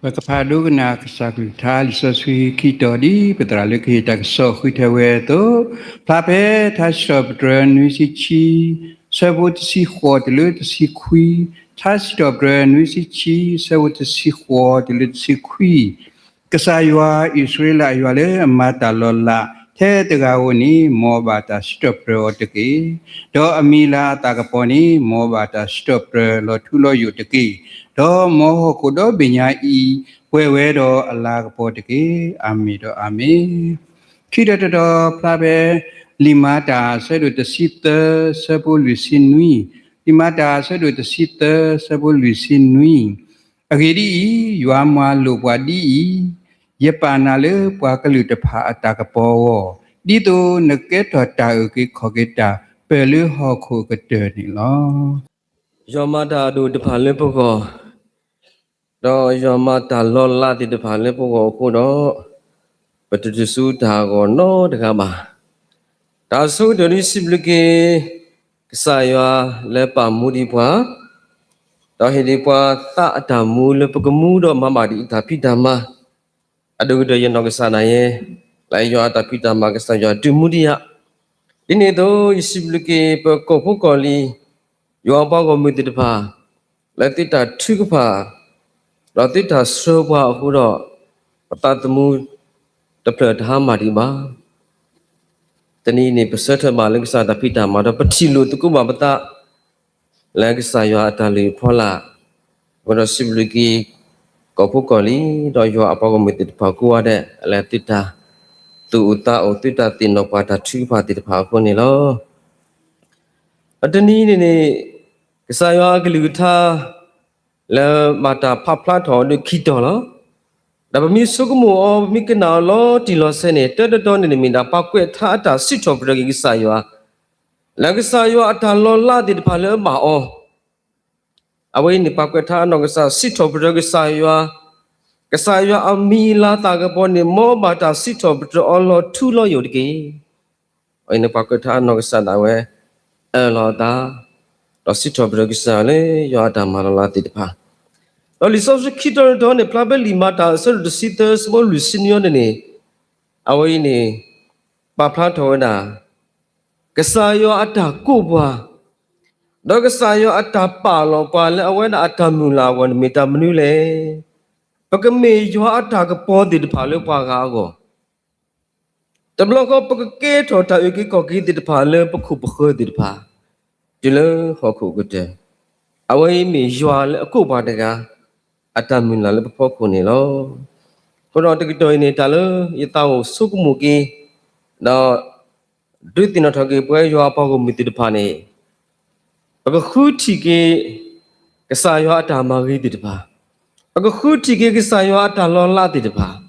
Pagkapadog na kasakutal sa sui kito di petralik kita so kuitewe to pape tasop dren wisichi sabut si khot lut si kui tasop dren wisichi sabut si khot lut si kui kasaywa Israel aywale mata lola the tegawoni mo bata stop pro teki do amila takaponi mo bata stop lo thulo yu teki do mo ko do binya I we do ala ko teki ami do ami kida do plabe limata sedu te sita sabo lusinui limata sedu te sita sabo lusinui agiri yuama lo wadi Yepanale Pakalu de Pa Atakapo. Dito nagketo tayo ki Kogeta, Pelu Hoko Katerni lo. Yamada do the Palepogo. Do Yamata Lola di the Palepogo Kudo. But to the Sutago no the Gama. Tasu the Risibliki Saya Lepa Mudipa. Dahilipa Ta Mule Pogamudo Mamadi Tapidama. Adu the Yanogasana ye. Layo Tapidama Gastaya Dumudia. Ini do Isibliki Pokokoli. Yo bago mitipa latita tukupa latita soba huro patatamu taplet hamadiba tani ni pesata malingsa tapita mada petilu tukuba bata lagsa yo atali phola gono sibliki kopukoli do yo apago mitipa kuade latita tu uta otita tinopada tukupa titpa ko ni lo atani ni Kesaya geluta le mata papla tho de kito lo da ba mi sukumu o mi kana lo ti lo se ne te to ni mi da pa kwet tha ta sit tho bra gi kesaya la kesaya ata lo la ti pha le ma o awai ni pa kwet tha no kesa sit tho bra kesaya ami la ta ga po ni mo ma ta sit tho bra o lo thu lo yo de ki ai ni pa kwet tha no kesa da we lo ta Sito Bragisale, Yada Maralati de Pa. Olisos Kitter Don, a Plabel Mata, Sir the Sitters, Small Lucinone, Away, Paplatoda, Casayo Ata Cuba, Dogasayo Ata Palo, Pala, Awena Atamula, one Metamunule, Pagame, you are attack upon the Palo Pagago. The block of Pagate or Tayuki Koki did Palo, Pakupa did Pa. Jule Hoku Gute. Away me Jual Kubadaga Atamula Lepocunilo. Kono the Gito in Italo, Yatao Sukumuki. Now, do it not where you are pogo with the pane. A hutiki Kasayo Atamari did pa. A hutiki Kasayo Atalola did pa.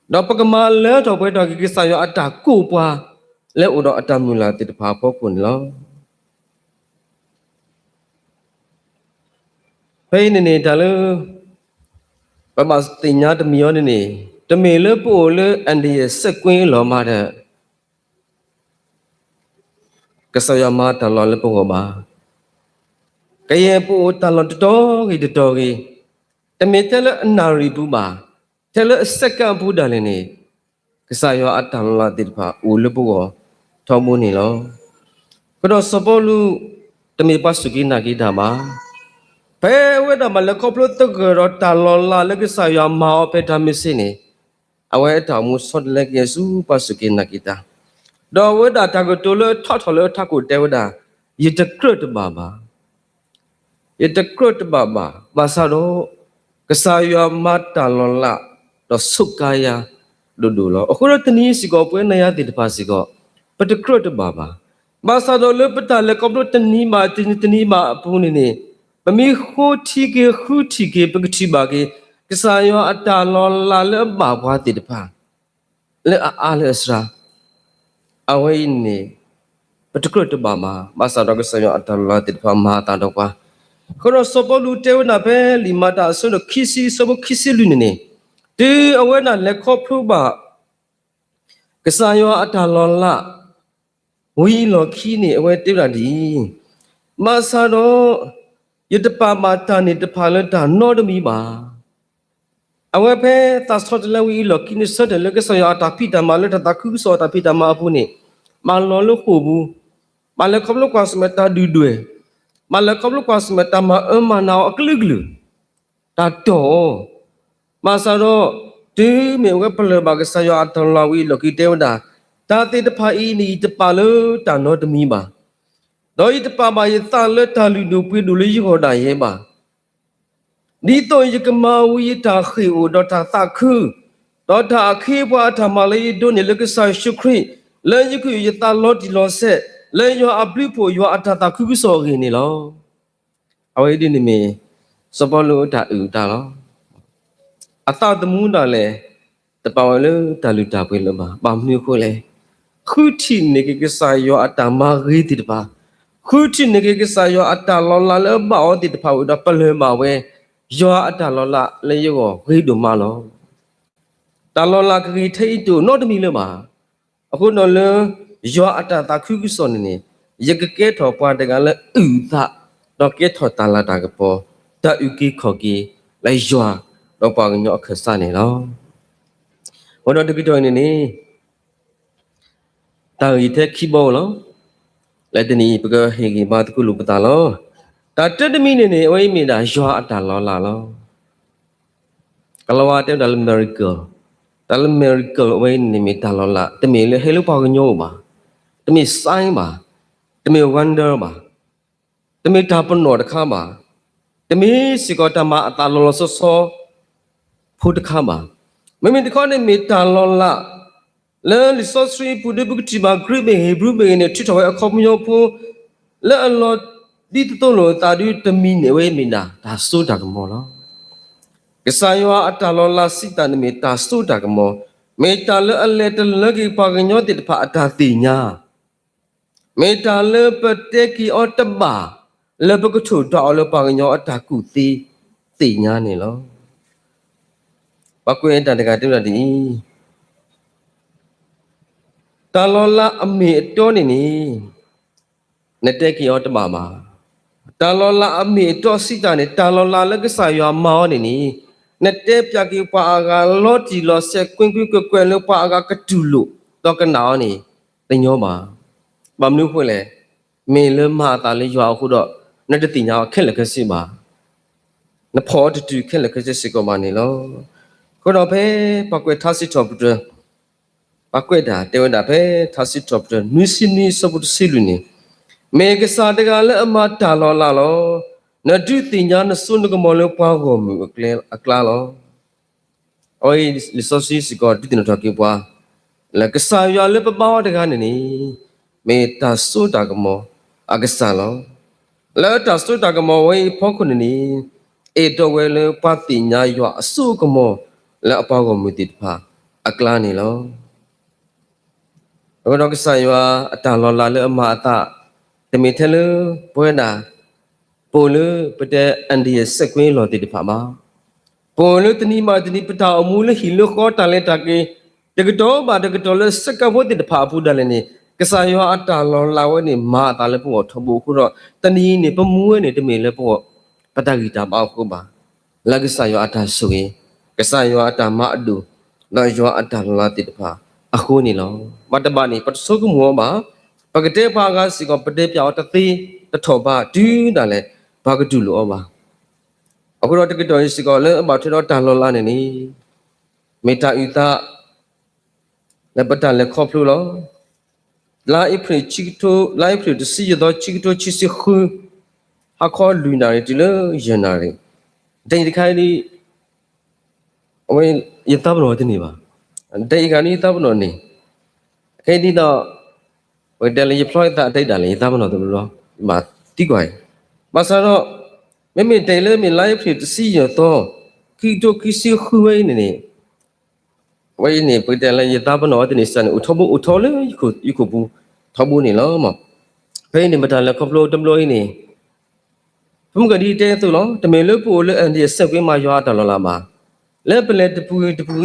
Dopagama let of where Gisayo Atakupa. Let Udo Atamula did pa Pocunilo. Pain in Italy, but must think not the Mioni, the Miller Pole and the Sequin Lomada Casayamata Lolipogoma. Kayapo Talonto, the doggy. The metal and Nari Buma. Tell a second Budalini. Casayo Atala Dilpa, Ulupo, Tomunilo. But also Bolu, the Mipasuki Nagidama. Whether Malacoplo took a talola legisaya mao petamisini. Away tamusod leg yesu pasuki nakita. Do whether tagotolo totolo taku dewda. Yet a crut baba. Yet a crut baba. Basado Kasaya matalola. The sukaya dudulo. Okurotani sigo puenaya did pasigo. But the crut baba. Basado lepeta lecoplo tanima tinima punini. Bami hutiki pagtibagi Kasayo atalola le baba tidpa le alesra away ni particular to Bama Masa Dogasayo atalola tidpa mata dopa Kono sobolu teuna pe limata so kisi sobo kisi lunine de awena le kopruba Kasayo atalola we lo kini away tiradi Masado Yetapa mata ni the pilot no the miba. awe phe ta sot le wi lo ki ni sot le ke so ya ta phi ta ma le ta khu so ta phi ta ma pu ni ma lo lo khu bu ma le khop lo kwa sme ta du dwe ma le khop lo kwa sme ta ma ma na a klu klu ta to ma sa ro ti me we ple ba ke sa ya ta la wi lo ki te wa da ta te ta pha i ni ta pa lo ta no ta mi ba do i ta pa ba ye ta le ta lu du pi du le yi ho da ye ba đi tôi chỉ cầm máu y ta khi u đó ta khứ đó ta khi qua ta mà lấy đồ này lấy cái sai súc khi lấy những cái gì ta lót đi lót xe lấy cho áp lực phụ cho ta khứ cái số gì này lo ở đây đi mình sao bao lâu ta lo ta muốn đó là ta bảo là ta lưu ta quên rồi mà bao nhiêu khối là khứ thì này cái sai cho ta mà ghi thì ba khứ thì này cái sai cho ta lo là bảo thì bảo đó bao nhiêu mà về yo ata lola le yo ghi du ma lo ta lola ki thei tu no de mi le ma aku no le yo ata ta khu ku so ni ye ke ke tho pa de ga le u ta do ke tho ta la ta ke po ta u ki kho ki le yo do pa nyo kha sa ni lo ho do de ki do ni ta yi the ki bo lo le de ni pe ga he ki ba ta ku lu pa ta lo ta tet mi ni oi mi da yo ata lo la lo kalau ada dalam miracle oi ni mi ta lo la te mi le he lu pa ga nyo ba te mi sign ba te mi wonder ba te mi ta pon no da kha ba te mi si ko ta ma ta lo lo so so phu da kha ba mi de kho ni mi ta lo la le li so sri pu de bu ti ba greek be hebrew be ni ti to a kho myo phu le a lo đi tu lo ta đi tâm mi ne we mi na ta so da ka mo lo cái sai wa ata lo la si ta ne me ta so da ka mo me ta le a le ta le ki pa ka nyo ti pha ata ti nya me ta le pa te ki o ta ba le ba ko thu da lo pa ka nyo ata ku ti nya ne lo ba ko en ta da ka tu la di ta lo la a me to ni ne te ki o ta ba ma ta lo la a mi to si ta ne ta lo la le ka sa ya ma ni ne te pya ki pa ga lo ti lo se kwin kwin lo pa ga ka tu lu to ka na ni te nyo ma ba mnu phwe le me le ma ta le ya khu do ne te ti nya khet le ka si ma ne pho tu khet le ka si ko ma ni lo ko do phe pa kwe tha si top de pa kwe da te wa da phe tha si top de nu si ni so bu si lu ni me ke sa de ga le ma ta lo la lo na du ti nya na su na ko mo le pa ko mi kle akla lo oi li so si ko ti na to ki pa la ke sa ya le pa ba de ga ni me ta su ta ko mo a ke sa lo la ta su ta ko mo wei pho ko ni e to we le pa ti nya yo su ko mo la pa ko mi ti pa akla ni lo ko ke sa ya ta lo la le ma ta te mi the le pwe da po le pe de an di se kwin lo ti pha ma po le tni ma tni pa ta mu le hi lo ko ta le ta ke de ko ba de ko le se ka wo ti pha pu da le ni ka sa yo a ta lo la we ni ma ta le po tho bu ku ro tni ni pa mu we ni te mi le po pa ta gi ta ba ko ba la ka sa yo a ta su ye ka sa yo a ta ma adu la yo a ta la ti pha a ko ni lo ma ta ba ni pa so ku mo baปกติพาก็สิก็ปฏิเปียวตะตีตะถอบาดื้อนั่นแหละพาก็ดูโลมาအခုတော့တကယ်တော့สิก็လည်းဘာထတော့တန်လောလာနေနီမေတ္တာဥတာလည်းပတလည်းခေါပလို့လောလာအဖရချီတိုလာအဖရတစီရတော့ချီတိုချီစီခုဟာခေါ်လူနာရီတလို့ရနာရီတိတ်တခိုင်းဒီအဝေးရတပ်လို့တင်နေပါတိတ်ကနေတပ်လို့နေခဲဒီတော့ဝယ်တယ်လေဖလိုက်တာတိတ်တာလေသားမလို့တယ်လို့မာတိကွာမဆာတော့မိမိတိုင်လေမိလိုက်ဖြစ်စီရတော့ခီတိုခီစီခွေးနေဝယ်နေပတ်တယ်လေသားမလို့တဲ့စံဥထဘူးဥထောလေခုဘူးထဘူးနေလို့မဖေးနေမတန်လေကပလိုတမလို့နေဖုံကဒီတဲသူလို့တမေလို့ပို့လို့အန်ဒီဆက်ကွင်းမှာရွာတယ်လို့လားမှာလဲပလက်တပူ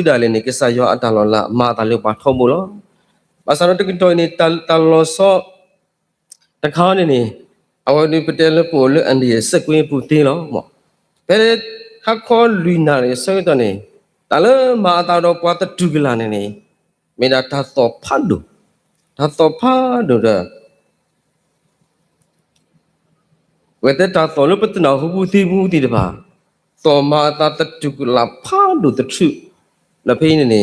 ဒါလေနေကစားရွာအတန်လို့လားမာတာလို့ပါထုံးဘူးလို့ဘာသာတော့တကတော့နေတလောဆောတခါနေအဝဒီပတဲလပိုလအန်ဒီစကွင်းပူတင်းလို့မောဘယ်ခါခေါ်လူနာလေဆွဲတော့နေ တာလေမာတာတော့ပွားတတူကလာနေနေမေတာသာတော့ဖတ်လို့သာတော့ဖတ်လို့တဲ့ဝေတဲ့တာတော့လို့ပတ်နာဟုတ်ဘူးသိဘူးဒီတပါတော်မာတာတတူကလာဖတ်လို့တထုလဖိနေနေ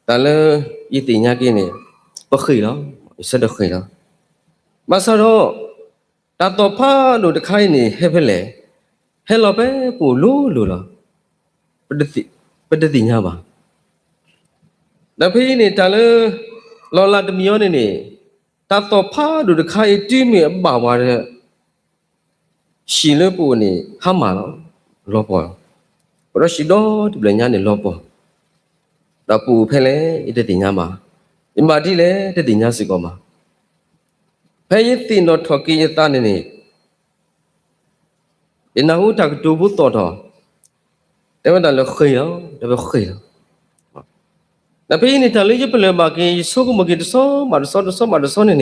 တာလေဤတင်ညာကင်းနေပခိလောစတဲ့ခိလောမဆရောတာတော့ဖတ်လို့တခိုင်းနေဟဲ့ဖဲလေဟဲ့လောပဲပူလို့လားပတတိညာပါနဖေးနေတာလေလောလာတမီယောနေတာတော့ဖားတို့တခါတီးမြေပါပါတဲ့ရှင်လေပူနေဟမ်းမာလောပေါ်ဘရရှိတော့ဒီပညာနေလောပေါ်တော့ပူဖဲလေတတိညာမှာဒီမာတိလေတတိညာစီကောမှာဖဲရတင်တော့ထော်ကီရတာနေအနာဟုတကတူဘူးတော်แต่ว่าเราเคยแล้วเราเคยแล้วแต่พี่นี่ถ้าเลี้ยงไปเลยมากินสู้ก็มากินซ้อมาซ้อ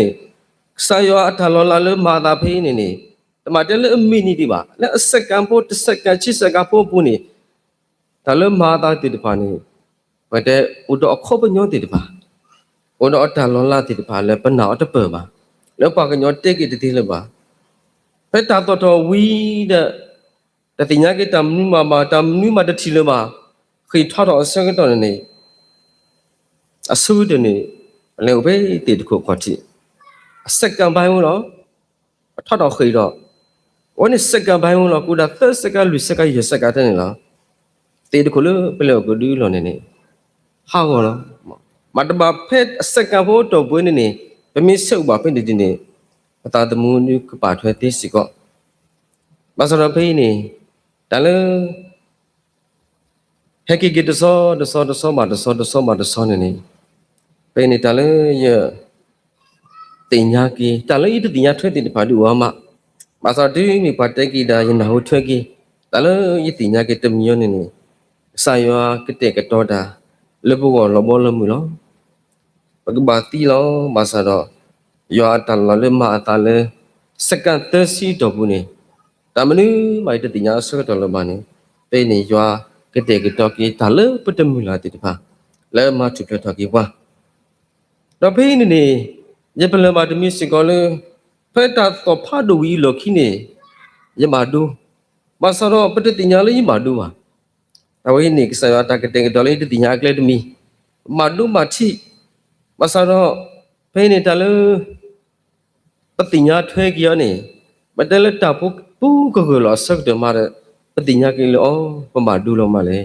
นี่สายว่าถ้าเราละเลยมาตาพี่นี่แต่มาเดี๋ยวเลยมีนี่ดีบ่าแล้วสักการพูดสักการชี้สักการพูดปุ่นนี่ถ้าเลยมาตาติดป่านี่ว่าแต่อุดรครบเป็นยอดติดป่าอุดรถ้าเราละติดป่าแล้วเป็นหนาวจะเปิดป่าแล้วป่ากันยอดเต็กติดเลยป่าไปตาตัววีเดแต่ติญากิตามนี่มาตะทีเลยมาเคยทอดเอาสักตอนนี้อาสู้เดี๋ยวนี้แล้วไปติดคุกก่อนที่สักการไปมั้งเนาะทอดเอาเคยหรอวันนี้สักการไปมั้งเนาะกูได้เตอสักการลุยสักการเยสักการเท่านี้เนาะติดคุกเลยไปแล้วกูดูแล้วนี่ห้าวเนาะมาตบเพชรสักการพูดตัวบุญนี่เป็นมิสุบาเป็นดีนี่ตาตมูนี่ก็ปาดไว้ที่สิก็มาสำหรับพี่นี่แต่เลยให้กิจซ้อมานี่เป็นนี่แต่เลยเยอะติญากีแต่เลยอีติญาช่วยติดพาดูว่ามาสาวที่มีปัจจัยกีได้ยินหูช่วยกีแต่เลยอีติญากีเต็มยอนี่สายว่ากิเตกตัวดาเล็บวัวลบอลมือล้อปกบาตีล้อมาสาดยอตันล้อเลยมาตาเลยสกัดเตอร์ซีตัวบุนี่แต่มันนี่ไม่ได้ติญาสักตัวละบานี่เป็นนี่ยอกิเตกตัวกีแต่เลยปัจจัยมือลาติดพาแล้วมาจุดตัวกีว่าเราพี่นี่ยังเป็นเรื่องมาที่มีสิ่งก่อนเลยเพื่อตัดต่อผ้าดูวีหลอกขี้นี่ยังมาดูมาสระประเดี๋ยวติญาเลยยังมาดูอ่ะแต่ว่านี่ก็สายว่าตากระเตงดอลเลยติญาเกลดมีมาดูมาที่มาสระเพื่อนี่แต่เลยปฏิญาช่วยกี่อันนี่มาแต่ละตาปุ๊ก็คือหลอสักเดี๋ยวมาเลยปฏิญากี่เลยอ๋อมาดูเรามาเลย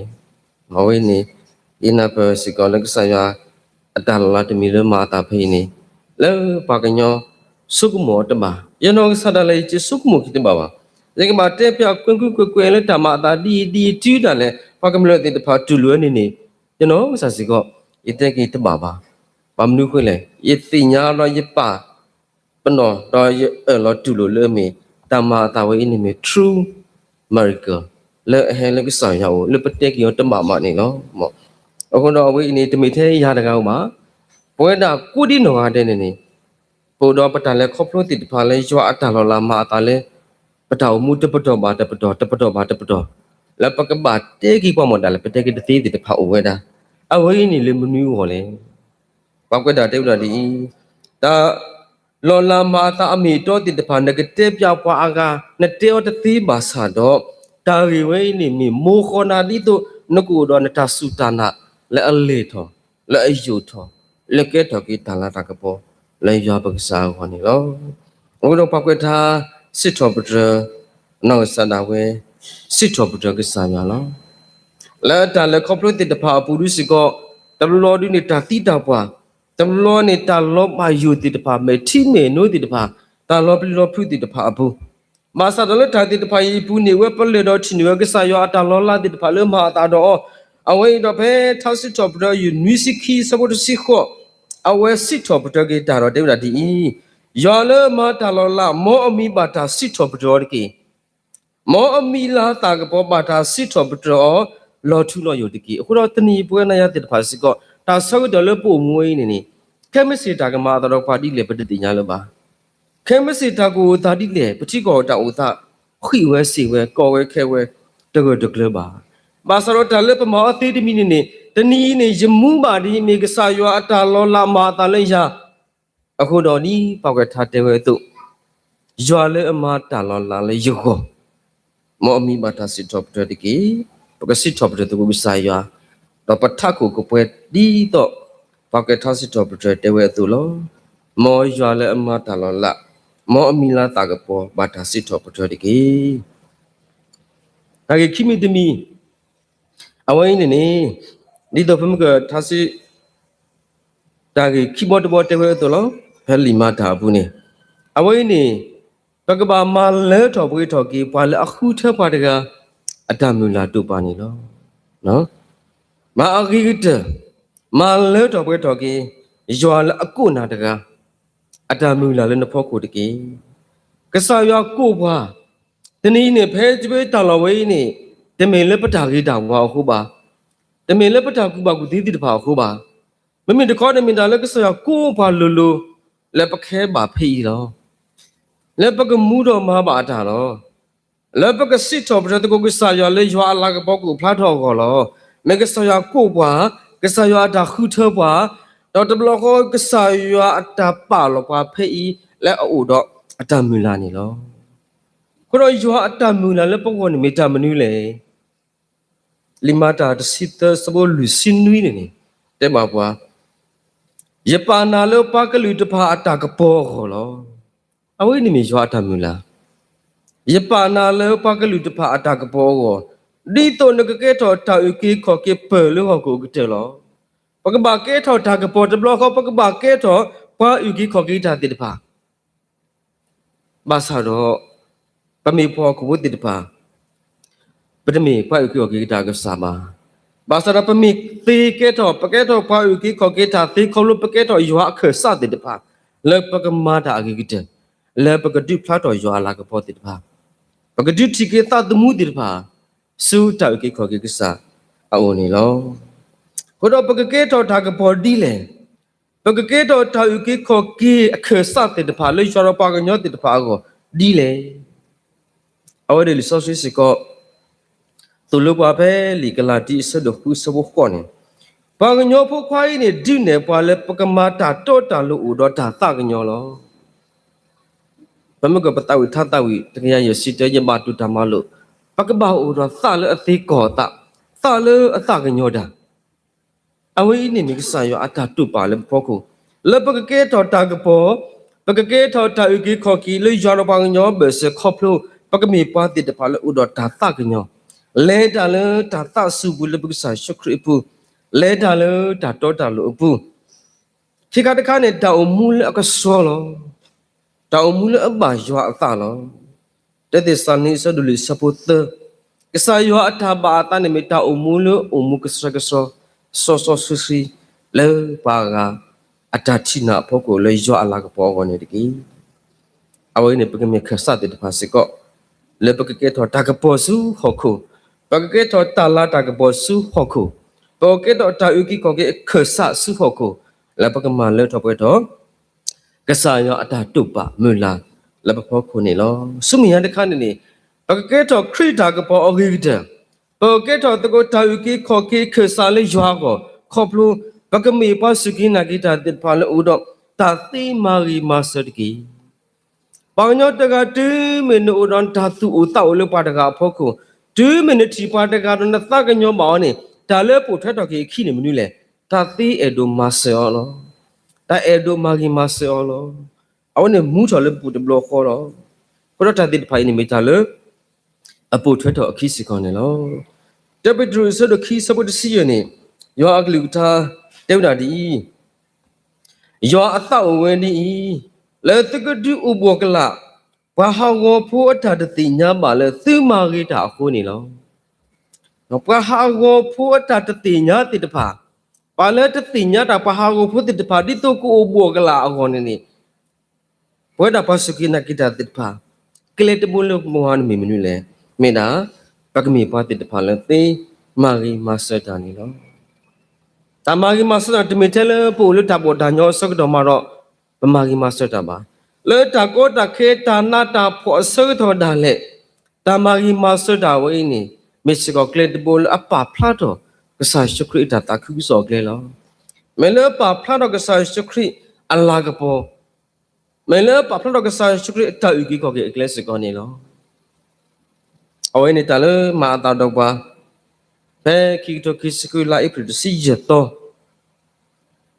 เอาไว้นี่ยินดีเป็นสิ่งก่อนเลยก็สายว่าแต่ละที่มีเรื่องมาตาเพื่อนี่แล้วปากกันยอสุกหมดมายันน้องสัตว์อะไรจะสุกหมดคิดบ้างยังก็มาเตะเปียกกุนเลยแต่มาตาดีจืดอะไรปากกันเลยติดพาจุลนี่ยันน้องสัตว์สิก็อีเตกิตบ้าปั๊มนู้คุยเลยอีติญาเราอีป่าปนอเราเราจุลเลยมีแต่มาตาไว้นี่มี true miracle แล้วเห็นแล้วก็สอนเขาแล้วประเทศกี่อันบ้านี่เนาะหมดเอาคนเราไว้นี่จะมีเท่ยาตะกาวมาเพราะว่ากูดีหน่อยเด่นนี่พอเราประทานแล้วครอบครัวติดพาเลยชัวอัตเราละมาตาเลยประทานมุดประทบาตประทแล้วปกบาทเตกี่ความหมดแล้วประเทศกี่ตีติดพาเอาไว้ได้เอาไว้นี่เลยมันมีหัวเลยปกติเท่านั้นดีแต่เราละมาตามีตัวติดพานักเตะยาวกว่าอากาเนเตอตตีบาสาดอกตาวิไว้นี่มีโมโคนาดิโตนักอุดรนัทสุตานะและอเลทอและอายุทอและเกตอกีตาลาตากปอและยาปกษาหัวนี่แล้วอุดรปกติสิทอปเตอนองสันดาเวสิทอปเตอกิสามยาแล้วแล้วแต่ละครอบครัวติดพาปุรุสิก็ตลอดนี่ตาติดาปะตลอดนี่ตลอดมาอยู่ติดพาเมที่เมนูติดพาตลอดเป็นรอพูติดพาปูมาสัตว์ละตาติดพาอีปูนี่เวปเลยดอชินเวกิสายาตลอดละติดพาเริ่มมาตาดอเอาไว้ดอเพทัศน์จบเราอยู่นิสิกีสมุทรสิขอเอาไว้สิจบเราเกิดเราเดี๋ยวดียาเลมาตลอดละโมอมีบาตาสิจบเราเกี่ยโมอมีลาตากปอบาตาสิจบเราลอทุลออยู่ดีกี่คุณเราตนีป่วยนายติดภาษิก็ตาสักเดี๋ยวเราปูมวยนี่แค่ไม่เสียตากมาตลอดพอดีเลยประเดี๋ยวนี้บ้าแค่ไม่เสียตากูตาดีเลยปฏิกรตาอุตาขี้เวสิเวก่อเวแค่เวตะเกิดเลยบ้า ဘာစရောတာလေပမောအသေးတမီနေတနီးနေရမှုပါဒီမေကဆာယောအတာလောလာမာတာလေရာအခုတော့ဒီပောက်ကထားတဲ့ဝဲတို့ရွာလေအမတာလောလာလေယောမောအမီဘာတာစစ်တော့တဲ့ကေပကစစ်တော့တဲ့ကိုမဆိုင်ယာတော့ပထခုကိုပွဲဒီတော့ပောက်ကထားစစ်တော့တဲ့ဝဲတို့လောမောရွာလေအမတာလောလာမောအမီလာတာကပေါ်ဘာတာစစ်တော့တဲ့ကေဒါကေခိမီတမီအဝိုင်းနေဒီတော့ဖမကထားစစ်ဒါကေခိဘောတဘောတဲ့ဝဲတို့လောဖဲလီမာတာဘူးနေအဝိုင်းနေတကဘာမာလဲတော်ပွေးတော်ကြီးဘာလဲအခုထပ်ပါတကအတမူလာတူပါနေလောနော်မာအဂိတမာလဲတော်ပွေးတော်ကြီးရွာလဲအကုနာတကအတမူလာလဲနဖို့ကိုတကြီးကဆာရွာကိုဘွားတနည်းနေဖဲကြွေးတော်လဝေးနေတမင်လဲပတာကြီးတောင်ဟောဟုတ်ပါတမင်လဲပတာကူပါကူတီးတီတပါဟုတ်ပါမမင်တခေါ်တမင်တာလဲကဆာရွာကိုဘွားလူလူလဲပခဲပါဖေးလောလက်ပကမူတော်မှာပါတာလောလက်ပကစစ်တော်ပြတဲ့ကိုကစားရလေရွာလာကပေါကိုဖလားတော်ကောလောမေကစားရကိုပွားကစားရတာခုထပွားတော့တဘလကောကစားရအတာပါလောပွားဖေးလက်အိုတော့အတမူလာနေလောခရောရွာအတမူလာလက်ပကောနေမီတာမနူးလေလီမာတာတစစ်တစဘောလူစင်းနွီနေတဲ့မှာပွားယပနာလောပကလူတဖာအတာကပေါ်ကောလောအဝိနိမီရွာတမူလာယပနာလေပကလူတဖာအတာကပေါ်ကိုဒီတော့နကကဲတော်တာဥကေခေါ်ကေပလူဟောကိုကတဲ့လောပကဘာကဲတော်တာကပေါ်တဘလခေါ်ပကဘာကဲတော်ပါဥကေခေါ်ကေတာတိတဖာဘာသာတော့ပမေပေါ်ကိုဝတ်တိတဖာပဒမေပါဥကေခေါ်ကေတာကစားမာဘာသာတော့ပမေသေကဲတော်ပကဲတော်ပါဥကေခေါ်ကေတာသေခေါ်လို့ပကဲတော်ရွာအခစတိတဖာလေပကမာတာအကေကတဲ့လဲပကတိဖလာတော်ရွာလာကပေါ်တိတပါပကတိတိကေတာတမှုတိတပါစူတောက်ကေခေါ်ကေကစားအိုနေလောခတော့ပကကေတော်တာကပေါ်ဒီလေပကကေတော်တောက်ကေခေါ်ကေအခစတိတပါလေရွာရပါကညောတိတပါကိုဒီလေအဝဲလီဆော့ဆွေးစကောသူလူပါပဲလီကလာတီဆဒခုစဘခေါနေပါကညောဖို့ခွားနေဒီနေပွာလဲပကမာတာတော့တာလို့ဦးတော့တာသကညောလောဘမကပတဝိထတဝိတကရရစီတရမတုဓမ္မလို့ပကဘောဥရသလအသေးကောတသလအသကညောတာအဝိနိမိကဆာယောအတတုပါလေဖောခုလပကကေတော်တာကပေါ်ပကကေတော်တာဥကိခောကီလေယောရပငညောဘစခောဖလို့ပကမေပါတိတပါလေဥဒတာသကညောလဲတာလေတာသစုဘူးလပကဆာရှုခရိပုလဲတာလေတာတောတာလို့ပုခိကတခါနဲ့တောင်မူလအကဆောလောတောင်မူလအဘာရွာအတာလောတဲ့တဲ့စနိစဒူလီစပုတ်ကဆာရွာအထာဘာတာနေမီတောင်မူလအမှုကဆကဆောဆောဆောဆူစီလေပါကအတချိနာဖို့ကိုလေရွာအလာကပေါ်ကနေတကီအဝိနေပကမေခဆတ်တဲ့ဖာစကောလေပကကေထောတာကပေါ်စုဟခုပကကေထောတာလာတာကပေါ်စုဟခုပကကေထောတာယူကီကိုကေခဆတ်စုဟခုလေပကမလေထောပွဲတော့ကဆာယောအတာတုပမူလာလဘဖို့ခုနေလောစုမီယန်တခါနေပကကေတော်ခရစ်တာကပေါ်အဂိတပကကေတော်တကိုတာယူကီခေါ်ကေခဆာလေရွာကိုခေါပလူပကမေပါစုကိနာဂိတာတစ်ဖာလေဥတော့တာသိမာရီမာစတကီပေါညောတကတူးမင်းဥဒန်တာသူဥတောက်လေပါတကဖို့ခု2 minute တီပါတကတော့နသကညောမောင်းနေတာလေပို့ထက်တော်ကြီးခိနေမနူးလေတာသိအဒိုမာဆောလောတာအဒိုမာဂီမာဆောလောအဝနေမူချော်လေပူတဘလခေါ်တော့ပရတတိဖိုင်နေမိတာလေအပို့ထက်တော်အခီစီခေါ်နေလောတပဒရဆဒခီစပုတ်စီယနေယောအကလူတာတေဝနာဒီယောအသောဝင်းဒီလေတကဒူဥဘောကလာဘာဟောဖို့အထာတတိညာပါလေသုမာဂိတာအခုနေလောနော်ဘာဟောဖို့အထာတတိညာတိတဖာပါလေတတိညာတာဘာဟောဖို့တိတဖာဒီတော့ကိုဥဘောကလာအခုနေဘွဲတာပါစကိနာကိတာတိတဖာကလေတဘလမောဟန်မီမနူလေမေတာပကမီပါတိတဖာလေသေမာဂီမာစတာနေလောတမာဂီမာစတာတမီတဲလေပို့လို့တာပေါ်ဒါညောစကတော့မှာတော့ပမာဂီမာစတာပါလေတာကိုတာခေတာနာတာဖို့ဆွတော်ဒါလေတမာဂီမာစတာဝိနေ မေစကောကလေတဘောလအပါဖလာတော့ကဆာရှခရစ်တာတာခုစောကလေလောမဲလပါဖလာတော့ကဆာရှခရစ်အလာကပေါ်မဲလပါဖလာတော့ကဆာရှခရစ်တာယူကီကောကေကလေစကောနေလောအဝဲနေတာလေမာတာတော့ပါဘဲခီတိုခီစကူလာအပရတစီရတော့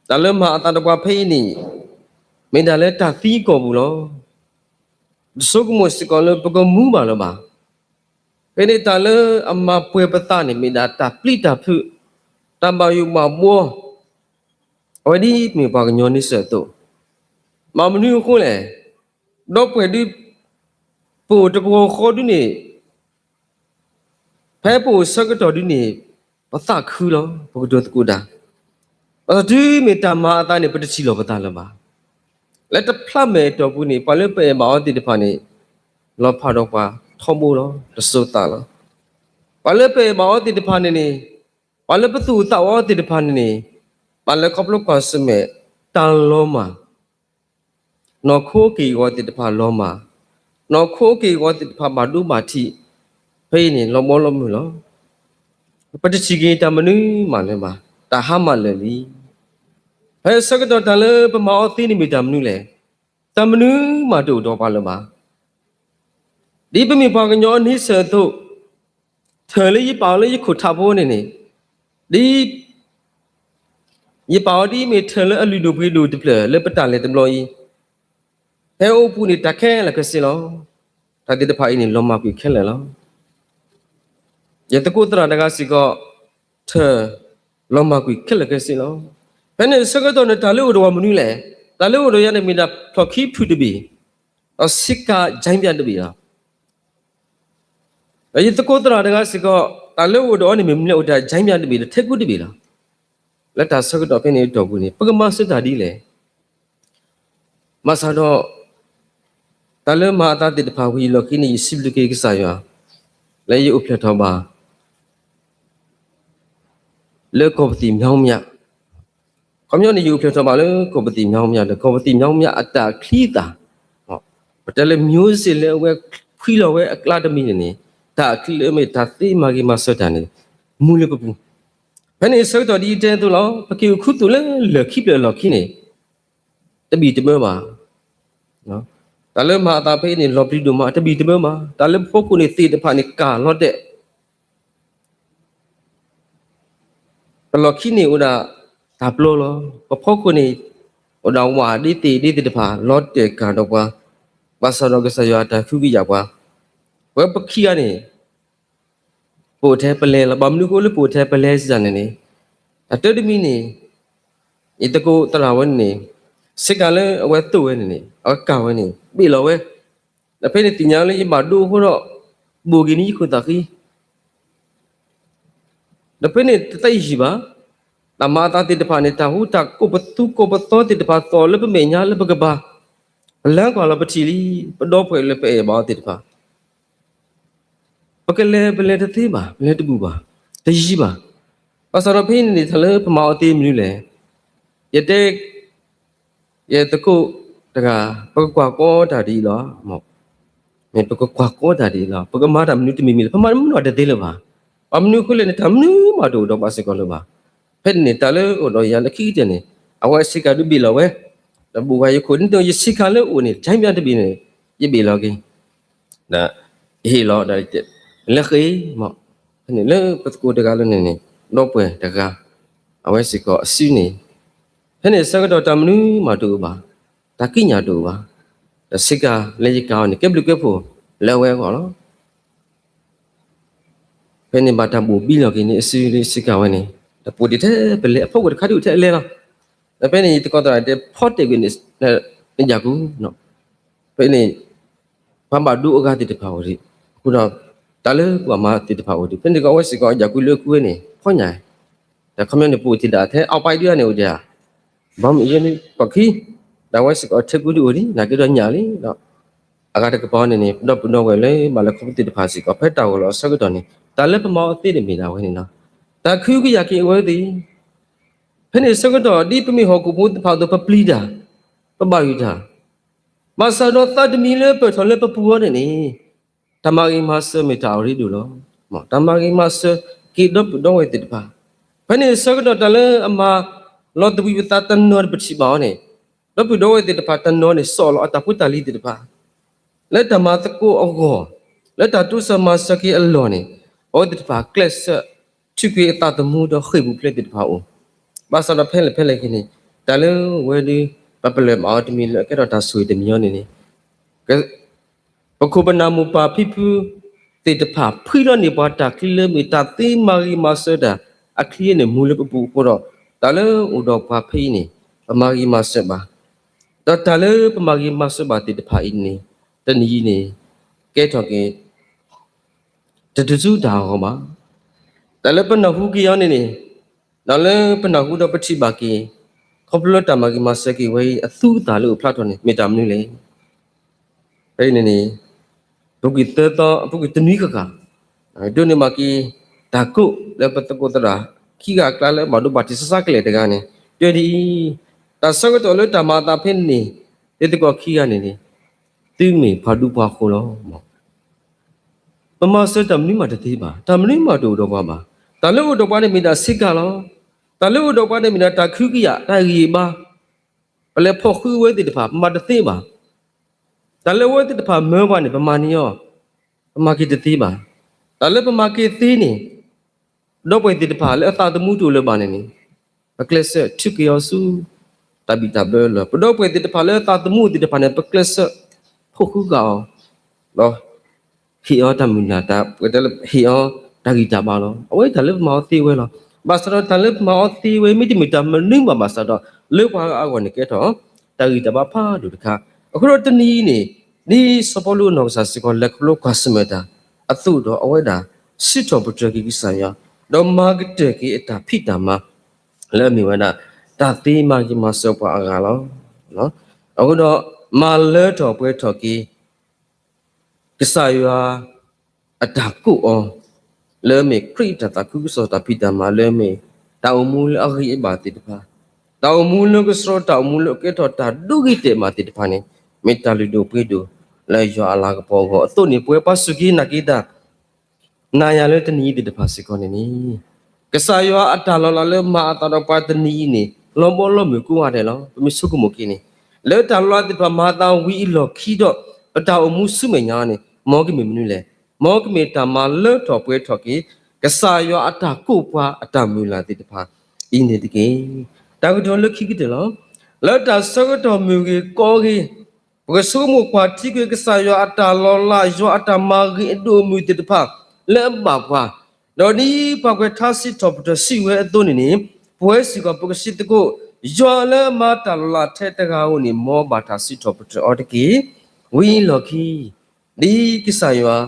ဒါလေမာတာတော့ပါဖေးနေမင်းဒါလေတာသီးကောဘူးလောစုကမစကောလေပကမူပါလောပါဖေးနေတာလေအမပွဲပတာနေမင်းဒါတာပလိတာဖုတမ်ဘာယူမမောအဝဲဒီမြေပါကညောနေစတော့မမနူခုလေတော့ပွဲဒီပိုတကောခေါ်ဒုနေဖဲပိုစကတော်ဒုနေပသခူလောဘုဒ္ဓတကူတာဒီမေတ္တာမာအတိုင်းပတချီလောပတာလပါလက်တဖလမဲတော်ဘူးနေပလပဲမောတိတဖာနေလောဖာတော့ပါထောမိုးလောတဆုတာလောပလပဲမောတိတဖာနေပလပသူတောတိတဖာနေပလကပလကစမဲတန်လောမာနော်ခိုးကီဝတိတဖာလောမာနော်ခိုးကီဝတိတဖာဘာဒုမာတိဖေးနေလောမောလောမလောပတချီကေတမနုမာလဲပါတာဟမလဲလီဟဲစကတော်တလဲပမောသိနေမိတမနုလဲတမနုမာတို့တော့ပါလပါဒီပမိပါကညောနိစေတုထဲလေးပါလေးခုထဖို့နေနေဒီယပါဒီမေထဲလအလူဒုဖေးဒုတပလလေပတလေတမလို့ဤဟဲအိုပူနေတခဲလကစီလောတတိတဖိုင်နေလောမကွေခဲလဲလောယတကုတရတကစီကောထဲလောမကွေခဲလကစီလောဘယ်နဲ့စကတော့နေတာလို့တော့မနူးလဲဒါလို့တော့ရနေမိတာဖခီဖူတဘီအစိကဂျိုင်းပြန်တဘီလားယတကုတရတကစီကောဒါလို့တော့နေမိလို့တာဂျိုင်းပြန်တဘီလားထက်ကုတဘီလားလက်တာစကတော့ဖင်းနေတော့ဘူးနေပကမစစ်တာဒီလေမဆာတော့ဒါလည်းမာတာတိတဖာဝီလောကိနေစိဘလကေကစားရလဲရဥပလက်တော်ပါလေကောပတိမြောင်းမြခမျိုးနေယူပလက်တော်ပါလေကောပတိမြောင်းမြလေကောပတိမြောင်းမြအတာခလီတာဟောပတလေမျိုးစစ်လေဝဲခွီလောဝဲအကလာဒမီနေတာခလီမေတာတိမာဂီမဆတ်တန်မူလေပပူဘယ်နေဆောတော်ဒီတဲတူလောပကေခုတူလေလေခိပလေလောခိနေတဘီတမဲပါနော်ဒါလည်းမာတာဖေးနေလော်ပလီဒူမာတဘီတမဲမှာဒါလည်းဖို့ကုနေတေတဖာနေကာလော့တဲ့ဘလော်ခိနေဦးတာဒါပလိုလောပဖို့ကုနေဦးတော်ဝါဒီတေတဖာလော့တဲ့ကတော့ကွာဘာသာတော်ကစားရတာခုကြီးရကွာဝဲပခိကနေပိုထဲပလဲလဘမနုကိုလေပိုထဲပလဲစနေနေအတတမီနေဤတကိုတရာဝနေစိတ်ကလည်းအဝဲတူဝဲနေအကဝဲနေပြီလောဝဲဒါဖေးနေတင်ညာလေးမဒူဟိုတော့ဘူဂီနီခုတာခီဒါဖေးနေတိုင်ရှိပါတမတာတိတဖာနေတာဟူတာကိုပတူကိုပတော်တိတဖာတော်လပမေညာလပကဘာလန်ကောလပချီလီပတော့ဖွယ်လပေဘာတိတဖာပကလေပလေတသေးပါပလေတပူပါတရှိပါပစရဖေးနေသလဲပမောအသေးမလို့လေယတဲ့ရဲ့တကုတကပကကွာကောတာဒီလောမောမေပကကွာကောတာဒီလောပကမာတာမနုတမီမီပမာမနုတသေးလပါအမနုခုလေတမနုမတို့တော့ပါစကောလပါဖက်နေတာလေတော့ရလခိတဲ့နေအဝစိကဒုဘီလောဝဲတဘူဝါယခုန်တော့ယစိကလေဦးနေချိုင်းပြတဘီနေယဘီလောကင်းဒါဟီလောဒါတဲ့လက်ခေမောနေလေပတကူတကလည်းနေတော့ပွဲတကအဝစိကောအစီနေဟဲ့နေစကတော့တမနူးမတူပါဒါကိညာတူပါဒါစိကလေကောင်းနေကပ်လူကပ်ဖို့လဲဝဲကောနော်ဖဲနေဘာတဘူပြီးလောကိနေအစီလေးစိကဝဲနေတပူဒီတဲ့ပလေအဖို့ကခါတူတဲ့လဲလားဒါဖဲနေတကောတာတဲ့ဖော့တေကိနေညကူနော်ဖဲနေဘာမဒူအကတိတဖာဝရီခုတော့တလဲကွာမတိတဖာဝရီဖဲနေကောဝဲစိကောညကူလေကူနေဖော့ညာဒါခမနေပူတိတာတဲ့အောက်ပိုက်ရနေဦးကြဘာမင်းနေပခိဒါဝဲစကထက်ကူဒီနာကြတော့ညာလီတော့အကားတကပေါနေတော့ဘုတော့ဝဲလေမလခုတိတဖာစီကဖက်တောလောစကတော့နေတာလည်းပမောအသိတယ်မိတာဝဲနေနော်ဒါခူးကရကေဝဲသည်ဖနေစကတော့ဒီပမိဟောကူဘုတဖာတော့ပပလီတာပပယူတာမဆာတော့တတ်မီလေပထော်လေပပူဝနေနေတမဂီမဆမီတာရီဒူလော mo tamagi mas ki do we tit pa pani so do tale ama lo tu bi ta tan no bi ba ne do we tit pa tan no ne so lo ta pu ta li tit pa le ta ma ta ko ogo le ta tu sa ma sa ki allo ne o tit pa class chu ki ta ta mu do khoi bu ple tit pa o ba sa da phele ki ni tale we di pa ple ma ti mi le ke do ta sui ti mi yo ne ni ke ပခုပနာမူပါဖိဖူတေတဖာဖိရနေပါတာကီလိုမီတာတေမာရီမာဆဒါအခလီနေမူလပပူပေါ်တော့တလဲဥတော်ပါဖိနေပမာရီမာဆဘာတလဲပမာရီမာဆဘာတေတဖာအင်းနေတနီနေကဲထော်ကဲတတစုတာဟောမှာတလဲပနဟုကီယောနေနေနော်လဲပနဟုတော့ပတိပါကီခေါပလတမာရီမာဆကီဝေအသုတာလို့ဖလာတော်နေမေတ္တာမနုလေအဲ့နေနေဘုကိတတောဘုကိတနီကကဒုနေမကီဒါကုလေပတကုတရာခိကကလည်းမဒုဘာတိစစကလေတကနေတွေ့ဒီတဆကတော်လို့တမတာဖင်းနေတေတကောခိကနေနေတိမေဖာဒုပါခိုလောပမစတမနိမတတိပါတမနိမတူတော့ပါတလို့တော့ပါနေမိတာစိကလောတလို့တော့ပါနေမိတာတခုကိယတိုင်ရီပါဘလေဖို့ခွေးဝဲတိတဖာမတသိပါတလဝတ်တဖာမဲဘာနေပမာနီယောပမာကိတတိပါတလပမာကိသီနေတော့ပွေတဖာလေအသာတမှုတူလေပါနေနီပကလစ်ထုကယောစုတဘီတဘလပတော့ပွေတဖာလေအသာတမှုတဖာနေပကလစ်ဖို့ခုကောလောဟီယောတမူနာတာပွေတလဟီယောတဂီတာပါလောအဝဲတလပမောသီဝဲလောဘာစရတလပမောသီဝဲမိတိမီတာမနင်းပါမစတော့လေပါအကောနေကဲတော့တဂီတာပါဖာဒုတခါအခုတော့တနည်းနေစပေါ်လို့နော်ဆာစကောလက်လို့ကွာစမတာအသုတော့အဝဲတာစစ်တော်ပထကီကိဆိုင်ရတော့မာကတကီအတာဖိတာမှာလဲမီဝနာတာသေးမာကြီးမဆောပါအကလောနော်အခုတော့မာလဲတော်ပွဲတော်ကီကိဆိုင်ရအတာကုအောလဲမီခရိတတာကုဆောတာဖိတာမှာလဲမီတောင်မူလအခိဘာတိတဖာတောင်မူလကစရတောင်မူလကေတော်တာဒုဂိတေမာတိတဖာနေမေတ္တာလူတို့ပြေတို့လဲရွာလာကပေါ်ကိုအတုန်ပွဲပါစုကြီးနဂိတာနာရလဲတနီးတဖာစကောနေနီကဆာယောအတလောလလဲမာအတော်ပါတနီးနေလောဘောလောမြကူရတယ်လောမစုကမကိနေလဲတလောတဖာမာတာဝီလောခီတော့အတောအမှုစုမညာနေမောကမေမနုလဲမောကမေတမလဲတော်ပွဲတော်ကီကဆာယောအတကုပွားအတမူလာတိတဖာအင်းနေတကေတာကတော်လခိကတလောလဲတာစကတော်မြူကြီးကောကြီးဘယ်ဆိုမှုကွာတိကဆာယောအတလောလာယောအတမာကြီးအဒိုမြူတိတဖာလဲပါကွာတော့ဒီပကွယ်ထားစစ်တော်ပတစီဝဲအသွနေနေပွဲစီကပကစစ်တကိုယောလဲမတာလာထဲတကားဝင်မောဘာတာစစ်တော်ပတအော်တကီဝီလော်ခီဒီကိဆာယော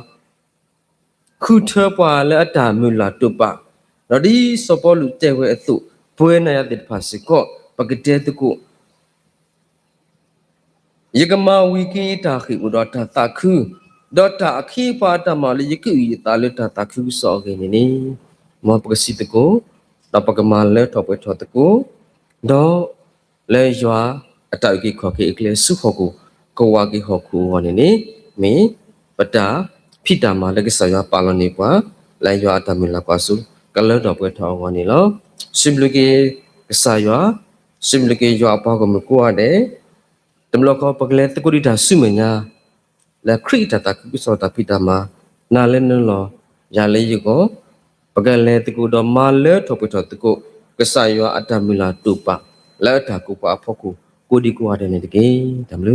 ခုထပွာလဲအတာမြူလာတုပတော့ဒီစပေါ်လူတဲဝဲအသုပွဲနာရတဲ့ဖာစကောပကတဲ့တကိုယကမဝီကီတာခိဥဒတာတခုဒေါတာအခီပါတမလယကိယတာလတာတခုစောကေနေမောပကစီတကိုဒပကမလဲထောပွဲထောတကိုဒေါလဲယွာအတောက်ကိခောကေအကလေစုခောကိုကောဝါကိဟောကူဝနေနေမေပတာဖိတာမလကဆာယပါလနေကွာလဲယွာတမလကွာစုကလဲတော်ပွဲထောဝနေလောစိဘလကေဆာယစိဘလကေယွာပါကမကွာတဲ့တမလကောပကလေတကူရီတာစုမညာလက်ခရိတတာကုစောတာဖိတာမနာလဲနလောယာလေယကိုပကလေတကူတော်မာလဲထောပထောတကုကဆာယောအတမီလာတုပလဲတာကုပအဖို့ကိုဒီကွာတဲ့နေတကေတမလူ